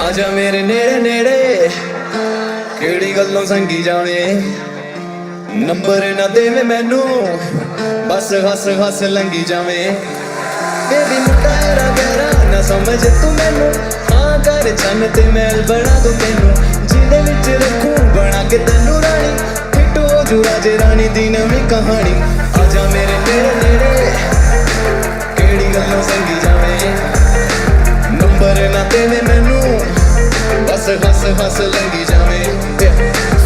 आजा मेरे नेड़े नेड़े केड़ी गल्लों संगी जावे नंबर ना देवे मैनू बस हस हस लंगी जावे बेबी मुंडा एरा गहरा ना समझ तू मैनू हाँ कर चन ते मैल बना दो तेनू जिंदे विच रखूं बना के तेनू रानी फिट हो जू राजे रानी दी नवीं कहानी आजा मेरे नेड़े नेड़े केड़ी गल्लों संगी जावे नंबर ना देवे मैनू बस हंस हंस लंगी जावे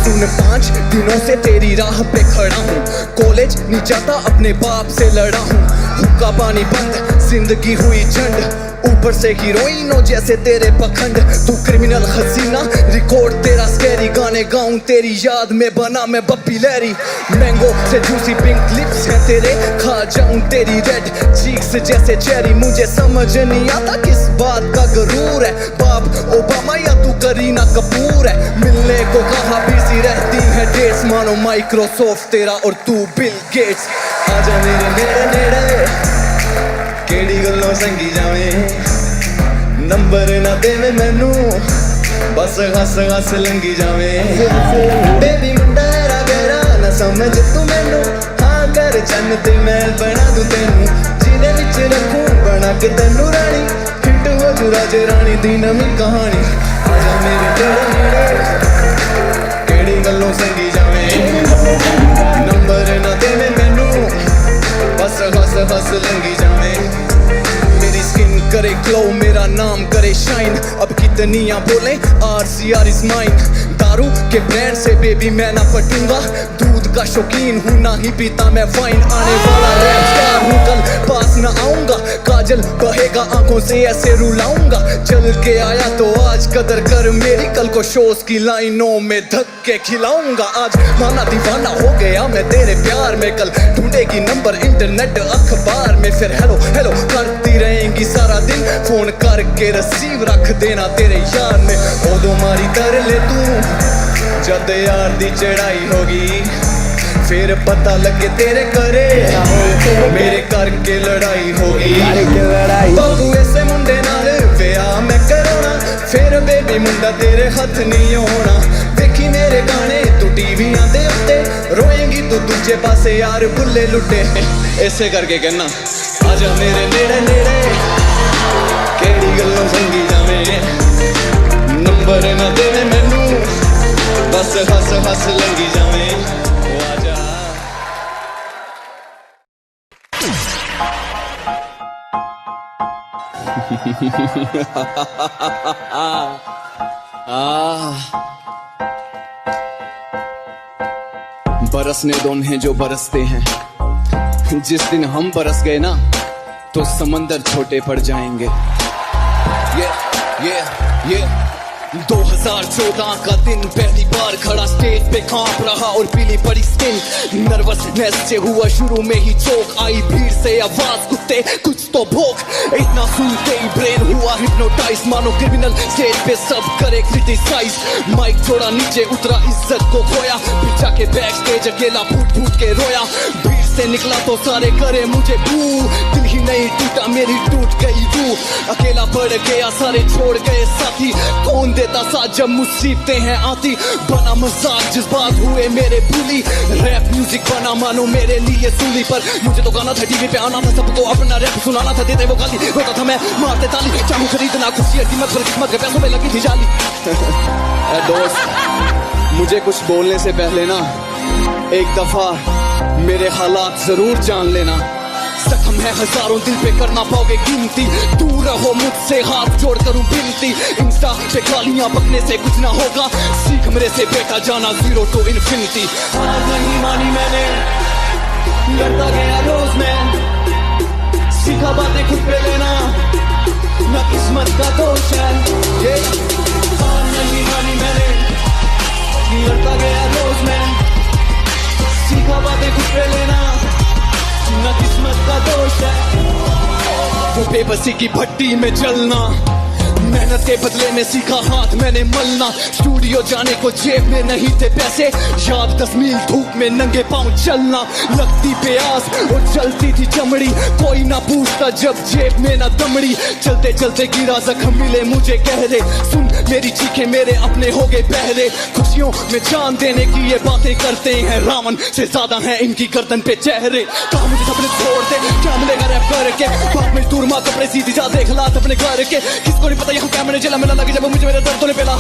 सुन 5 दिनों से तेरी राह पे खड़ा हूँ कॉलेज नहीं जाता अपने बाप से लड़ा हूँ हुक्का पानी बंद जिंदगी हुई झंड ऊपर से हीरोइनों जैसे तेरे पखंड तू क्रिमिनल हसीना रिकॉर्ड तेरा स्कैरी गाने गाऊं तेरी याद में बना मैं बप्पी लहरी मैंगो से जूसी पिंक लिप्स है तेरे खा जाऊं तेरी रेड चीक्स जैसे चेरी मुझे समझ नहीं आता किस बात का गरूर है बाप ओबामा या तू करीना कपूर है मिलने को कहा बिजी रहती है डेट्स मानो माइक्रोसॉफ्ट तेरा और तू बिल गेट्स आजा मेरे नेड़े नेड़े केड़ी गल्लों संगी जावे नंबर ना देवे मैनू बस हस हस लंगी जावे बेबी मुंडा एरा गहरा ना समझ तू मैनू हाँ कर चन ते मैल बना दूं तेनू जिंदे विच रखूं बना के तेनू रानी फिट हो जू राजे रानी दी नवीं कहानी आजा मेरे नेड़े नेड़े केड़ी गल्लों संगी जावे नंबर ना देवे मैनू बस हस हस लंगी जावे मेरी स्किन करे ग्लो मेरा नाम करे शाइन अब कितनियां बोले RCR इज माइन दारू के ब्रांड से बेबी मैं ना पटूंगा दूध का शौकीन हूँ ना ही पीता मैं वाइन आने वाला रैप स्टार हूँ कल पास ना आऊंगा काजल बहेगा आंखों से ऐसे रुलाऊंगा चल के आया तो आज कदर कर मेरी कल को शोज की लाइनों में धक्के खिलाऊंगा आज माना दीवाना हो गया मैं तेरे प्यार में कल ढूंढेगी नंबर इंटरनेट अखबार में फिर हेलो हेलो करती रहेंगी सारा दिन फोन करके रिसीव रख देना तेरे यार में ओदो मारी तर ले तू जद यार दी चढ़ाई होगी फिर पता लगे तेरे करे मेरे करके लड़ाई होगी बाबू ऐसे मुंडे नाल विआह मैं कराना फिर बेबी मुंडा तेरे हथ नहीं होना देखी मेरे गाने तू टीवियां दे उत्ते रोएंगी तू दूजे पासे यार बुल्ले लुटे ऐसे करके कहना आजा मेरे नेड़े नेड़े केड़ी गल्लों संगी जावे नंबर ना देवे मैनू बस हस हस लंगी जावे आजा बरसने दो उन्हें जो बरसते हैं जिस दिन हम बरस गए ना तो समंदर छोटे पड़ जाएंगे ये 2014 का दिन पहली बार खड़ा स्टेज पे कांप रहा और पीली पड़ी स्किन नर्वसनेस से हुआ शुरू में ही चोक आई भीड़ से आवाज कुत्ते कुछ तो भोग इतना सुनते ही ब्रेन हुआ हिप्नोटाइज मानो क्रिमिनल स्टेज पे सब करे क्रिटिसाइज माइक थोड़ा नीचे उतरा इज्जत को खोया फिर जाके बैक स्टेज अकेला फूट फूट के रोया भीड़ से निकला तो सारे करे मुझे बू दिल ही नहीं टूटा मेरी टूट गई रूह अकेला बढ़ गया सारे छोड़ गए साथी कौन देता साथ जब मुसीबतें हैं आती बना मजाक जज्बात हुए मेरे भूली रैप म्यूजिक बना मानो मेरे लिए सूली पर मुझे तो गाना था टीवी पे आना था सबको अपना रैप सुनाना था देते वो गाली रोता था मैं मारते ताली चाहूं खरीदना खुशी कीमत पर किस्मत के पैसों में लगी थी जाली दोस्त मुझे कुछ बोलने से पहले ना एक दफा मेरे हालात जरूर जान लेना जख्म है हजारों दिल पे करना पाओगे गिनती दूर रहो मुझसे हाथ जोड़ करूं बिनती इंस्टा पे गालियां बकने से कुछ ना होगा सीख मेरे से बेटा जाना 0 to infinity हार नहीं मानी मैंने लड़ता गया रोज मैं सीखा बातें खुद पे लेना ना किस्मत का दोष है ये हार नहीं मानी मैंने लड़ता गया रोज मैं सीखा बातें खुद पे लेना ना किस्मत का दोष है वो बेबसी की भट्टी में जलना मेहनत के बदले में सीखा हाथ मैंने मलना, स्टूडियो जाने को जेब में नहीं थे पैसे, याद 10 मील धूप में नंगे पांव चलना, लगती प्यास और जलती थी चमड़ी, कोई ना पूछता जब जेब में ना दमड़ी, चलते चलते गिरा जख्म मिले मुझे गहरे, सुन मेरी चीखें मेरे अपने हो गए पहरे, खुशियों में जान देने की ये बातें करते हैं, रावण से ज्यादा है इनकी गर्दन पे चेहरे, कहा मुझे सपने छोड़ दे क्या मिलेगा रैप करके, बाप में दूर माँ कपड़े सीधी जा देख हालात अपने घर के, किसको नहीं पता यहाँ कैमरे जला मिला लगे जब मुझे मेरे दर्दों ने पेला।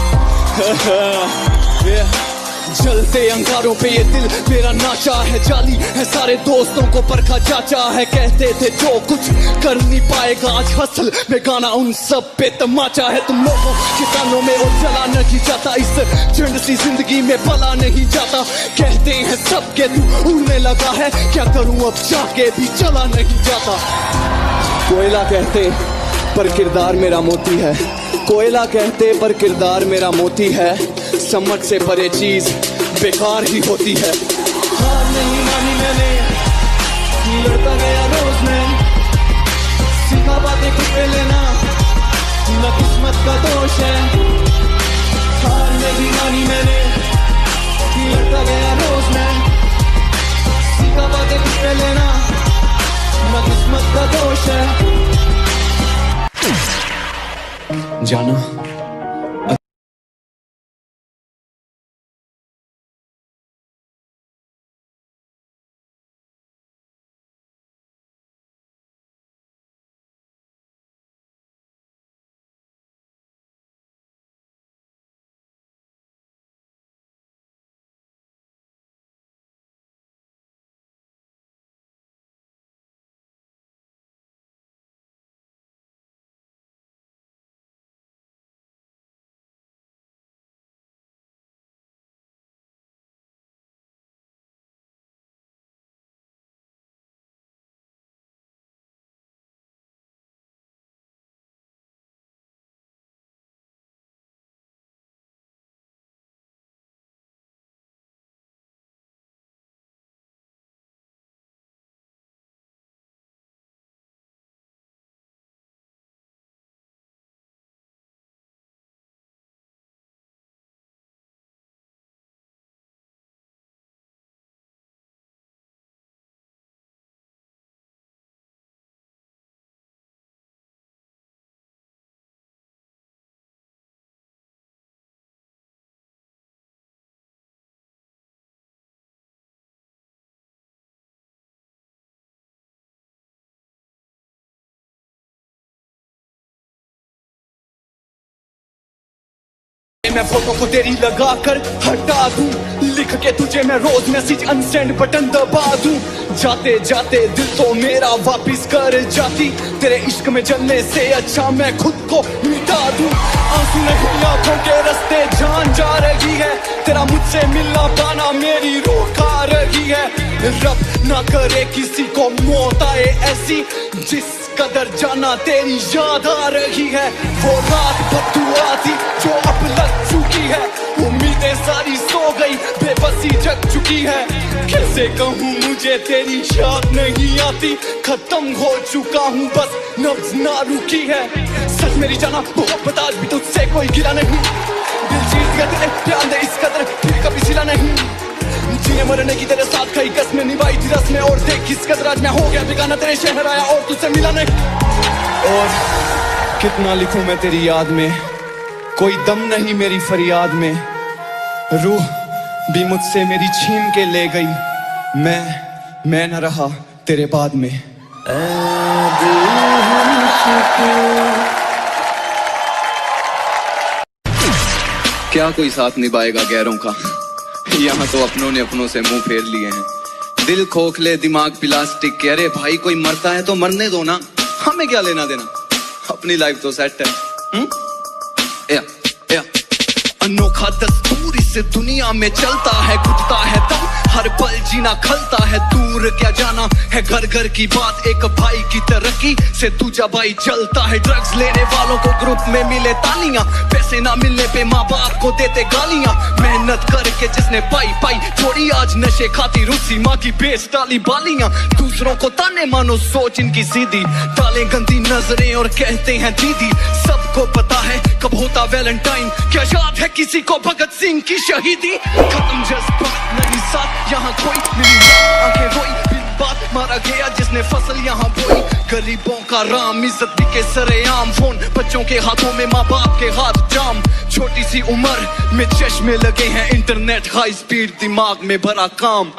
जलते अंगारों पे ये दिल मेरा नाचा है, जाली है सारे दोस्तों को परखा जाचा है, कहते थे जो कुछ कर नहीं पाएगा आज हसल में गाना उन सब पे तमाचा है, तुम लोगों के कानों में और चला नहीं जाता, इस झंड सी जिंदगी में पला नहीं जाता, कहते हैं सब के तू उड़ने लगा है, क्या करूं अब जाके भी चला नहीं जाता। कोयला कहते पर किरदार मेरा मोती है, कोयला कहते पर किरदार मेरा मोती है, समझ से परे चीज बेकार ही होती है। हार नहीं मानी मैंने, लड़ता गया रोज मैं, सीखा बातें खुद पे लेना न किस्मत का दोष है। हार नहीं मानी मैंने, लड़ता गया रोज मैं, सीखा बातें खुद पे लेना न किस्मत का दोष है। जाना मैं फोटो को तेरी लगा कर हटा दूं, लिख के तुझे मैं रोज मैसेज अनसेंड बटन दबा दूं, जाते जाते दिल तो मेरा वापिस कर जाती, तेरे इश्क में जलने से अच्छा मैं खुद को मिटा दूं, आंसू नहीं आंखों के रास्ते जान जा रही है, तेरा मुझसे मिलना पाना मेरी रूह खा रही है, रब ना करे किसी को मौत आए ऐसी, जिस कदर जाना तेरी याद आ रही है, वो रात बदुआ थी जो अब लग चुकी है, उम्मीदें सारी सो गई बेबसी जग चुकी है, कैसे कहूँ मुझे तेरी याद नहीं आती, खत्म हो चुका हूँ बस नब्ज ना रुकी है, सच मेरी जाना मोहब्बत आज भी तुझसे कोई गिला नहीं, दिल जीत गया तेरे प्यार दे इस कदर फिर कभी सिला नहीं, जीने मरने की तेरे साथ कई कसमें निभाई थी रस्में, और देख किस कदर आज मैं हो गया बेगाना, तेरे शहर आया और तुझसे मिला नहीं, और कितना लिखूं मैं तेरी याद में, कोई दम नहीं मेरी फरियाद में, रूह भी मुझसे मेरी छीन के ले गई, मैं न रहा तेरे बाद में। क्या कोई साथ निभाएगा गैरों का, यहाँ तो अपनों ने अपनों से मुंह फेर लिए हैं, दिल खोखले दिमाग प्लास्टिक के, अरे भाई कोई मरता है तो मरने दो ना, हमें क्या लेना देना, अपनी लाइफ तो सेट है। या अनोखा दस्तूर इस दुनिया में चलता है, घुटता है दम हर पल जीना खलता है, दूर क्या जाना है घर घर की बात, एक भाई की तरक्की से दूजा भाई चलता है, ड्रग्स लेने वालों को ग्रुप में मिले तालियां, पैसे ना मिलने पे माँ बाप को देते गालियां, मेहनत करके जिसने पाई छोड़ी आज नशे खाती रूसी माँ की बेच डाली बालियां, दूसरों को ताने मानो सोच इनकी सीधी, डाले गंदी नजरें और कहते हैं दीदी, सब को पता है कब होता वैलेंटाइन? क्या याद है किसी को भगत सिंह की शहीदी? खत्म जज्बात नहीं साथ यहाँ कोई, मेरी आंखें रोई बिन बात मारा गया जिसने फसल यहाँ बोई। गरीबों का राम, इज्जत भी के सरेआम, फोन बच्चों के हाथों में, माँ बाप के हाथ जाम। छोटी सी उम्र में चश्मे लगे हैं, इंटरनेट हाई स्पीड, दिमाग में भरा काम।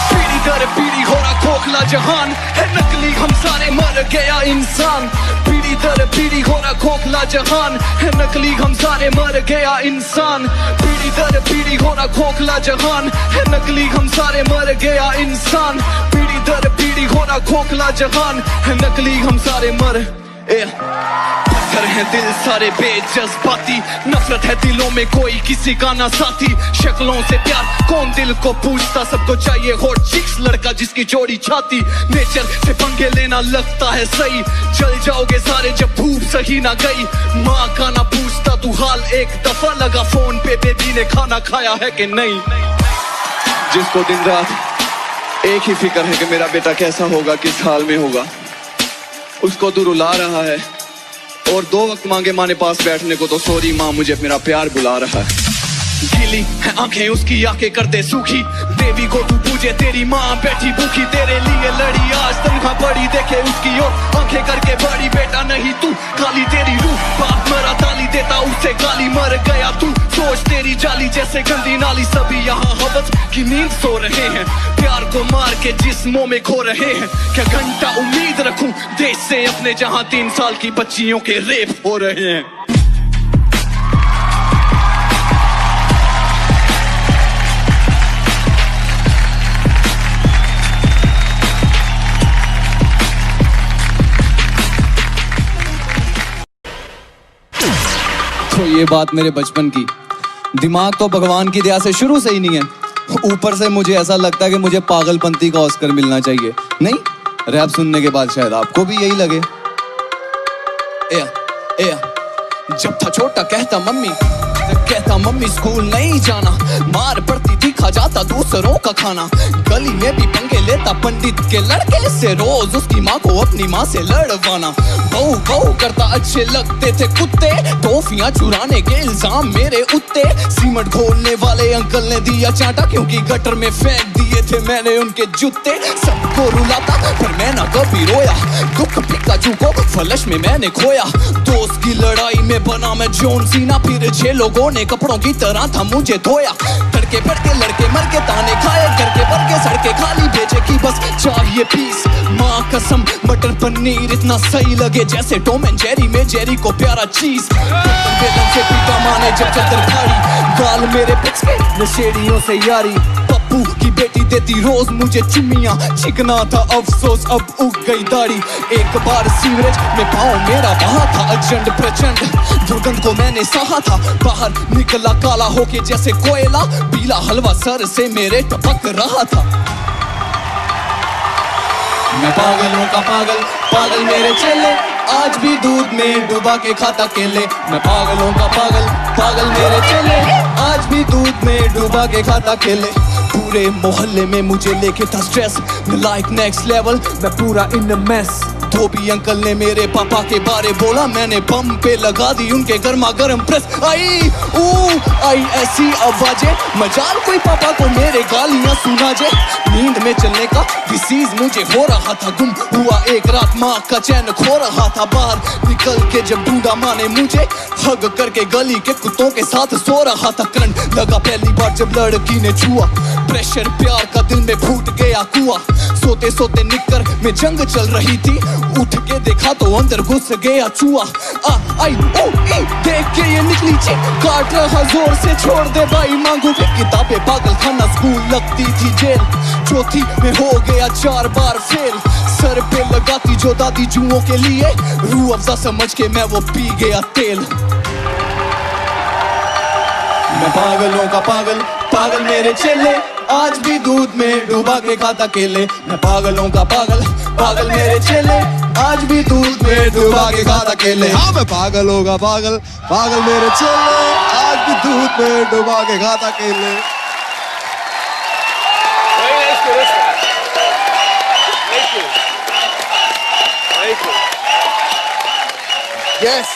पीढ़ी दर पीढ़ी हो रहा खोखला जहान है नकली, हम सारे मर गया इंसान। पीढ़ी दर पीढ़ी हो रहा खोखला जहान है नकली, हम सारे मर गया इंसान। पीढ़ी दर पीढ़ी हो रहा खोखला जहान है नकली, हम सारे मर गया इंसान। पीढ़ी दर पीढ़ी हो रहा खोखला जहान है नकली, हम सारे मर पत्थर है दिल सारे बेजज्बाती, नफरत है दिलों में कोई किसी का ना साथी। शक्लों से प्यार कौन दिल को पूछता, सबको चाहिए हॉट चिक्स, लड़का जिसकी जोड़ी छाती। नेचर से पंगे लेना लगता है सही, चल जाओगे सारे जब धूप सही ना गई। माँ का ना पूछता तू हाल, एक दफा लगा फोन पे बेबी ने खाना खाया है कि नहीं। जिसको दिन रात एक ही फिक्र है कि मेरा बेटा कैसा होगा, किस हाल में होगा, उसको तू रुला रहा है। और 2 वक्त मांगे माँ ने पास बैठने को तो सॉरी माँ मुझे मेरा प्यार बुला रहा है। गीली है आंखें उसकी, आंखें कर दे सूखी, देवी को तू पूजे तेरी माँ बैठी भूखी। तेरे लिए लड़ी आज तनखा बड़ी, देखे उसकी ओर आंखें करके बड़ी। बेटा नहीं तू काली तेरी रूह, बाप मरा ताली देता उससे गाली। मर गया तू सोच तेरी जाली जैसे गंदी नाली। सभी यहाँ हवस की नींद सो रहे हैं, प्यार को मार के जिस्मों में खो रहे हैं। क्या घंटा उम्मीद रखूं देश से अपने, जहाँ 3 साल की बच्चियों के रेप हो रहे हैं। तो ये बात मेरे बचपन की, दिमाग तो भगवान की दया से शुरू से ही नहीं है, ऊपर से मुझे ऐसा लगता है कि मुझे पागलपंती का ऑस्कर मिलना चाहिए। नहीं, रैप सुनने के बाद शायद आपको भी यही लगे। जब था छोटा कहता मम्मी स्कूल नहीं जाना, मार पड़ती थी खा जाता दूसरों का खाना। गली में भी पंगे लेता पंडित के लड़के से, रोज उसकी माँ को अपनी माँ से लड़वाना। बहू करता अच्छे लगते थे कुत्ते, टॉफियां चुराने के इल्जाम मेरे उत्ते। सीमेंट घोलने वाले अंकल ने दिया चाटा, क्योंकि गटर में फेंक दिए थे मैंने उनके जूते। सबको रुलाता पर मैं ना कभी रोया, दुख पिकाचू को फलश में मैंने खोया। दोस्त की लड़ाई में बना मैं जॉन सीना, फिर 6 लोगों ने कपड़ों की तरह था मुझे धोया। तड़के पड़के लड़के मर के ताने खाए, करके भर के सड़के खाली भेजे की बस चाहिए पीस। माँ कसम मटर पनीर इतना सही लगे जैसे टॉम एंड जेरी में जेरी को प्यारा चीज। बेलन से पीटा माने जब चदर खाड़ी, गाल मेरे पिक्स पे नशेड़ियों से यारी। पप्पू की बेटी देती रोज मुझे चुम्मियां, चिकना था अफसोस अब उग गई दाढ़ी। एक बार सीवरेज में पाँव मेरा बहा था अचंड प्रचंड, दुर्गंध को मैंने सहा था। बाहर निकला काला होके जैसे कोयला, पीला हलवा सर से मेरे टपक रहा था। मैं पागलों का पागल मेरे चेले, आज भी दूध में डुबा के खाता केले। मैं पागलों का पागल मेरे चेले, आज भी दूध में डुबा के खाता केले। पूरे मोहल्ले में मुझे लेके था स्ट्रेस, लाइक नेक्स्ट लेवल मैं पूरा इन मेस। धोबी अंकल ने मेरे पापा के बारे बोला, मैंने बम पे लगा दी उनके गर्मा गर्म प्रेस। आई ऐसी आवाजें, मजाल कोई पापा को मेरे गालियां सुना जे। नींद में चलने का डिसीज मुझे हो रहा था, गुम हुआ एक रात माँ का चैन खो रहा था। बाहर निकल के जब ढूंढा माँ ने मुझे, हग करके गली के कुत्तों के साथ सो रहा था। करंट लगा पहली बार जब लड़की ने छुआ, प्रेशर प्यार का दिल में फूट गया कुआ। सोते सोते निकर में जंग चल रही थी, उठ के देखा तो अंदर घुस गया चूहा। देख के ये निकली चिक, काट रहा जोर से छोड़ दे भाई मांगू किताबें। पागल खाना स्कूल लगती थी जेल, चौथी में हो गया 4 बार फेल। सर पे लगाती जो दादी जुओं के लिए, रूह अफ़ज़ा समझ के मैं वो पी गया तेल। मैं पागलों का पागल मेरे चेले, आज भी दूध में डुबा के खाता केले। मैं पागलों का पागल मेरे चेले, आज भी दूध में डुबा के खाता केले। हाँ मैं पागलों का पागल मेरे चेले, आज भी दूध में डुबा के खाता केले। यस